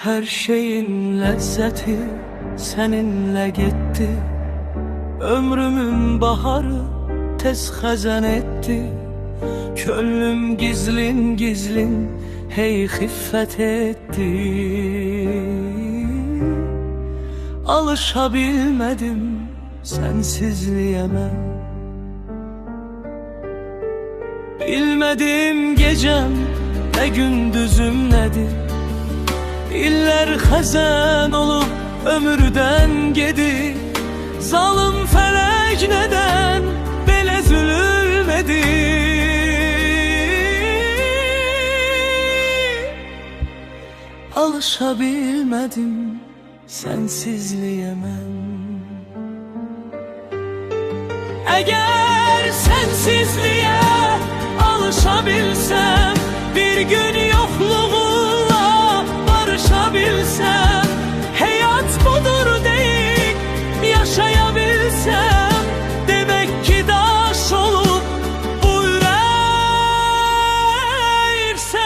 Her şeyin lezzeti seninle gitti. Ömrümün baharı tez xəzən etdi. Könlüm gizlin gizlin hey xiffət etdi. Alışabilmedim sensizliğe mən. Bilmedim gecem ne gündüzüm nedir. İller xəzən olub ömürden gedi. Zalım felek neden belə zülmedi? Alışabilmedim sensizliğe mən. Eğer sensizliğe alışabilsem, bir gün yokluğunla barışabilsem, hayat budur deyip yaşayabilsem, demek ki daş olup bu yürek sensiz.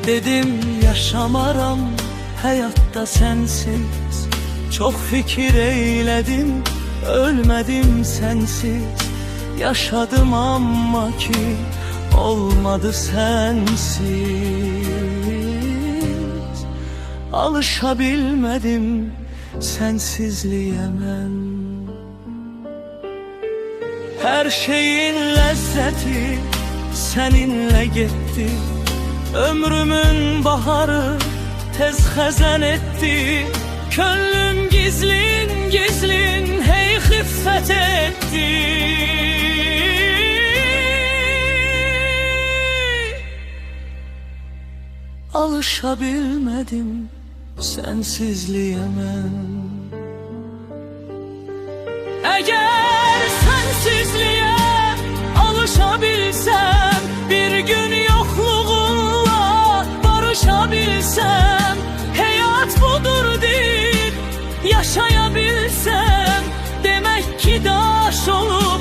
Dedim yaşamaram hayatta sensiz. Çok fikir eyledim, ölmedim sensiz. Yaşadım ama ki olmadı sensiz. Alışabilmedim sensizliğe mən. Her şeyin lezzeti seninle gitti. Ömrümün baharı tez xəzən etdi. Könlüm gizlin gizlin hey xiffət etdi. Alışabilmedim sensizliğe mən. Eğer sensizliğe alışabilsem, bir gün yokluğunla barışabilsem, hayat budur deyip yaşayabilsem, demek ki daş olup